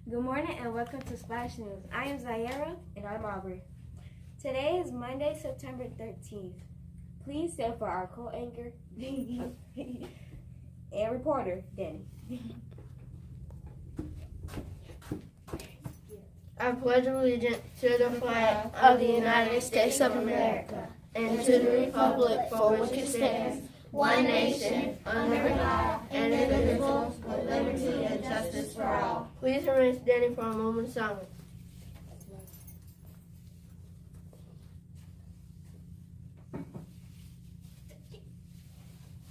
Good morning and welcome to Splash News. I am Zaira. And I'm Aubrey. Today is Monday, September 13th. Please stand for our co-anchor and reporter, Danny. I pledge allegiance to the flag of the United States of America and to the republic for which it stands, one nation, under God, and indivisible, with liberty and justice for all. Please remain standing for a moment of silence.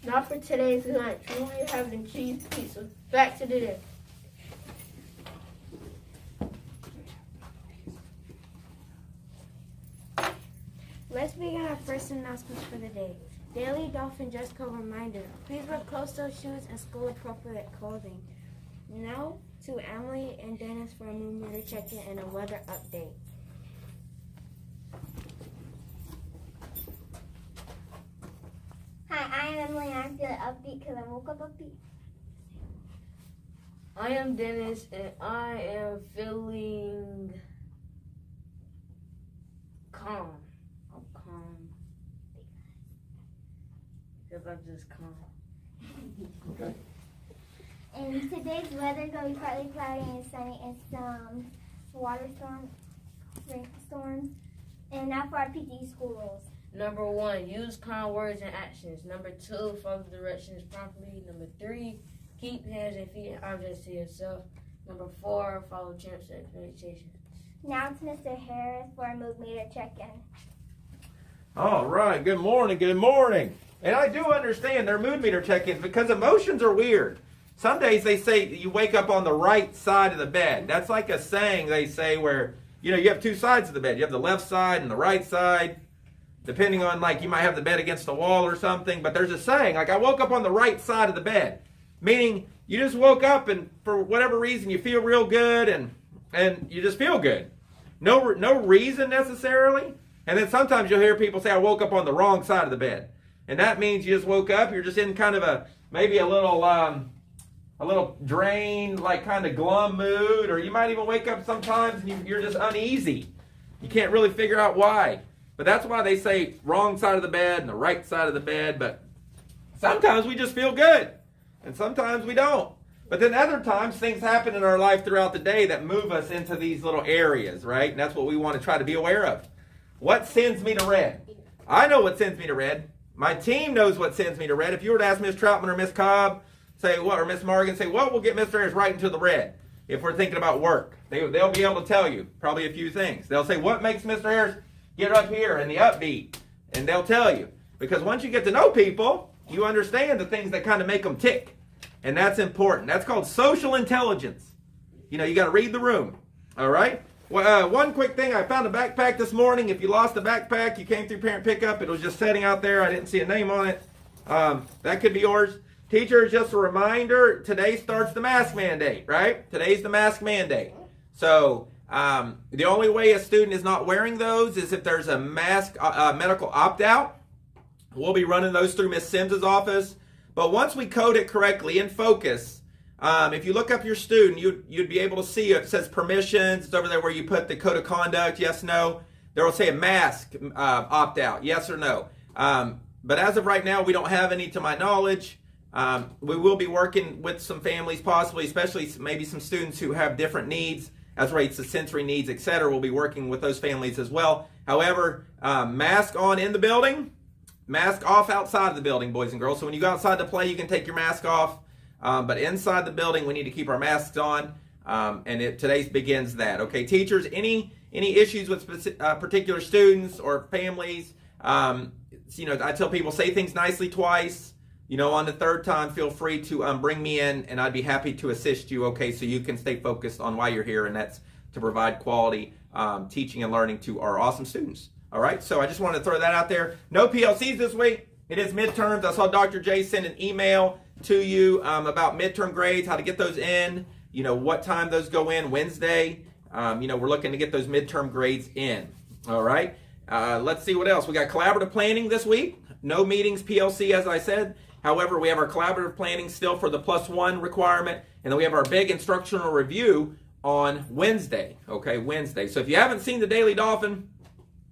Now for today's lunch, we'll be having cheese pizza. Back to the day. Let's begin our first announcements for the day. Daily Dolphin dress code reminder. Please wear closed-toe shoes and school-appropriate clothing. Now to Emily and Dennis for a moon meter check-in and a weather update. Hi, I am Emily and I'm feeling upbeat because I woke up upbeat. I am Dennis and I am feeling calm. I'm calm. Because I'm just calm. Okay. And today's weather is going to be partly cloudy and sunny and some storms. And now for our PTE school rules. Number 1, use calm words and actions. Number 2, follow directions properly. Number 3, keep hands and feet and objects to yourself. Number 4, follow champs and expectations. Now to Mr. Harris for a mood meter check-in. All right. Good morning. Good morning. And I do understand their mood meter check-ins because emotions are weird. Some days they say you wake up on the right side of the bed. That's like a saying they say where, you have two sides of the bed. You have the left side and the right side. Depending on, you might have the bed against the wall or something. But there's a saying, I woke up on the right side of the bed. Meaning you just woke up and for whatever reason you feel real good and you just feel good. No reason necessarily. And then sometimes you'll hear people say, I woke up on the wrong side of the bed. And that means you just woke up, you're just in kind of maybe a little drained, kind of glum mood. Or you might even wake up sometimes and you're just uneasy. You can't really figure out why. But that's why they say wrong side of the bed and the right side of the bed. But sometimes we just feel good. And sometimes we don't. But then other times things happen in our life throughout the day that move us into these little areas, right? And that's what we want to try to be aware of. What sends me to red? I know what sends me to red. My team knows what sends me to red. If you were to ask Miss Troutman or Miss Cobb, say what, or Miss Morgan, say what will get Mr. Harris right into the red if we're thinking about work. They'll be able to tell you probably a few things. They'll say what makes Mr. Harris get up here in the upbeat, and they'll tell you. Because once you get to know people, you understand the things that kind of make them tick. And that's important. That's called social intelligence. You got to read the room. All right? Well, one quick thing. I found a backpack this morning. If you lost a backpack, you came through parent pickup. It was just sitting out there. I didn't see a name on it. That could be yours. Teachers, just a reminder, today starts the mask mandate, right? Today's the mask mandate. So the only way a student is not wearing those is if there's a mask medical opt-out. We'll be running those through Miss Sims's office. But once we code it correctly in focus, if you look up your student, you'd be able to see it says permissions. It's over there where you put the code of conduct, yes, no. There will say a mask opt-out, yes or no. But as of right now, we don't have any to my knowledge. We will be working with some families possibly, especially maybe some students who have different needs as relates to sensory needs, etc. We'll be working with those families as well. However, mask on in the building, mask off outside of the building, boys and girls. So when you go outside to play, you can take your mask off. But inside the building, we need to keep our masks on. Today begins that. Okay, teachers, any issues with particular students or families? I tell people, say things nicely twice. On the third time, feel free to bring me in, and I'd be happy to assist you, okay, so you can stay focused on why you're here, and that's to provide quality teaching and learning to our awesome students. All right, so I just wanted to throw that out there. No PLCs this week. It is midterms. I saw Dr. J send an email to you about midterm grades, how to get those in, what time those go in, Wednesday. We're looking to get those midterm grades in. All right, let's see what else. We got collaborative planning this week. No meetings, PLC, as I said. However, we have our collaborative planning still for the +1 requirement, and then we have our big instructional review on Wednesday. Okay, Wednesday. So if you haven't seen the Daily Dolphin,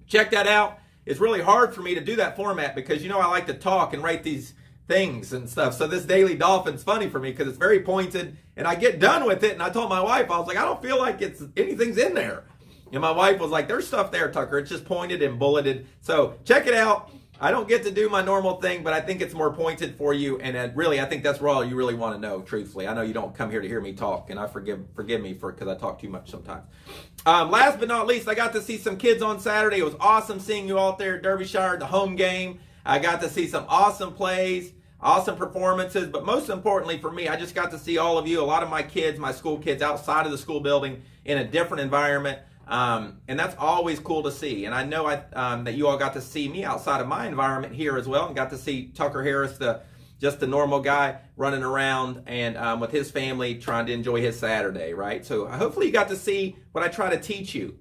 check that out. It's really hard for me to do that format because, I like to talk and write these things and stuff. So this Daily Dolphin's funny for me because it's very pointed, and I get done with it, and I told my wife, I was like, I don't feel like anything's in there. And my wife was like, there's stuff there, Tucker. It's just pointed and bulleted. So check it out. I don't get to do my normal thing, but I think it's more pointed for you, and really, I think that's all you really want to know, truthfully. I know you don't come here to hear me talk, and I forgive me because I talk too much sometimes. Last but not least, I got to see some kids on Saturday. It was awesome seeing you out there at Derbyshire, the home game. I got to see some awesome plays, awesome performances, but most importantly for me, I just got to see all of you, a lot of my kids, my school kids, outside of the school building in a different environment. And that's always cool to see. And I know that you all got to see me outside of my environment here as well, and got to see Tucker Harris, just the normal guy running around and with his family trying to enjoy his Saturday, right? So hopefully you got to see what I try to teach you.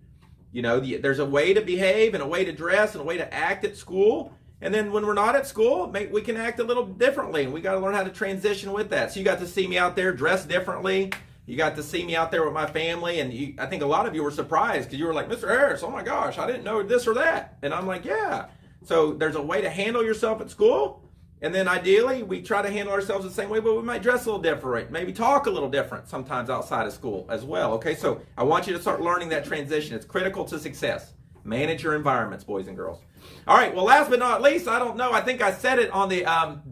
There's a way to behave and a way to dress and a way to act at school. And then when we're not at school, we can act a little differently, and we got to learn how to transition with that. So you got to see me out there dressed differently. You got to see me out there with my family, and I think a lot of you were surprised because you were like, Mr. Harris, oh my gosh, I didn't know this or that. And I'm like, yeah. So there's a way to handle yourself at school, and then ideally we try to handle ourselves the same way, but we might dress a little different, maybe talk a little different sometimes outside of school as well. Okay, so I want you to start learning that transition. It's critical to success. Manage your environments, boys and girls. All right, well, last but not least, I don't know, I think I said it on the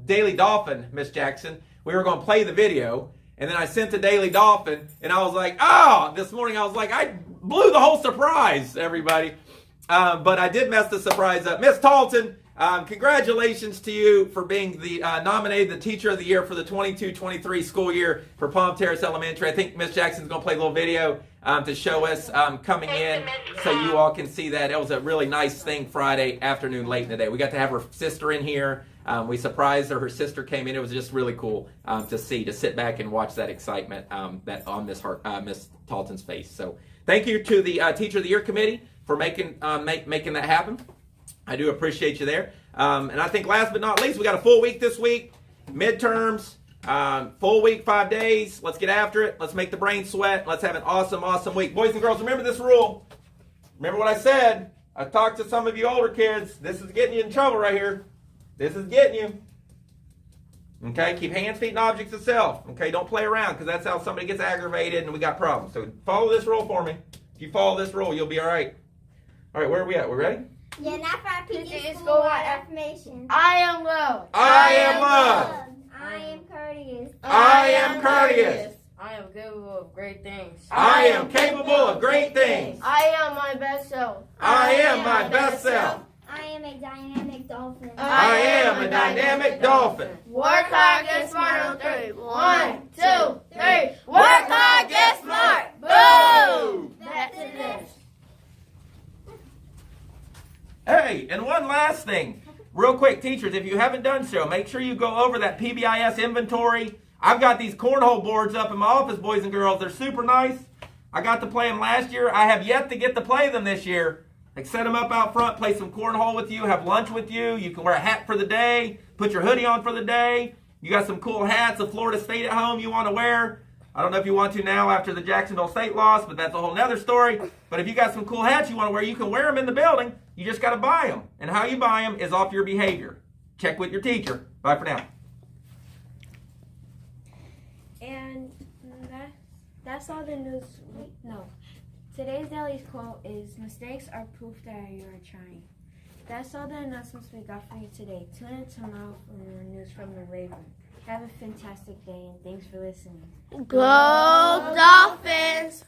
Daily Dolphin, Miss Jackson. We were going to play the video. And then I sent the Daily Dolphin, and I was like, this morning I was like, I blew the whole surprise, everybody. But I did mess the surprise up. Miss Talton, congratulations to you for being nominated the Teacher of the Year for the 22-23 school year for Palm Terrace Elementary. I think Miss Jackson's going to play a little video to show us coming in so you all can see that. It was a really nice thing Friday afternoon late in the day. We got to have her sister in here. We surprised her. Her sister came in. It was just really cool to sit back and watch that excitement that on Miss Talton's face. So thank you to the Teacher of the Year committee for making that happen. I do appreciate you there. And I think last but not least, we got a full week this week. Midterms, full week, 5 days. Let's get after it. Let's make the brain sweat. Let's have an awesome, awesome week. Boys and girls, remember this rule. Remember what I said. I talked to some of you older kids. This is getting you in trouble right here. This is getting you. Okay, keep hands, feet, and objects of self. Okay, don't play around because that's how somebody gets aggravated and we got problems. So follow this rule for me. If you follow this rule, you'll be all right. All right, where are we at? We ready? Yeah, not for our PG school-wide affirmation. I am loved. I am loved. I am courteous. I am courteous. I am capable of great things. I am capable of great things. I am my best self. I am my best self. I am a dynamic dolphin. I am a dynamic dolphin. Work hard, get smart on 3. 1, 2, 3. Work hard, get smart. Boom! That's it. Hey, and one last thing. Real quick, teachers, if you haven't done so, make sure you go over that PBIS inventory. I've got these cornhole boards up in my office, boys and girls. They're super nice. I got to play them last year. I have yet to get to play them this year. Like, set them up out front, play some cornhole with you, have lunch with you. You can wear a hat for the day, put your hoodie on for the day. You got some cool hats of Florida State at home you want to wear. I don't know if you want to now after the Jacksonville State loss, but that's a whole nother story. But if you got some cool hats you want to wear, you can wear them in the building. You just got to buy them. And how you buy them is off your behavior. Check with your teacher. Bye for now. And that's all the news. No. Today's daily quote is, mistakes are proof that you are trying. That's all the announcements we got for you today. Tune in tomorrow for more news from the Raven. Have a fantastic day and thanks for listening. Go Dolphins!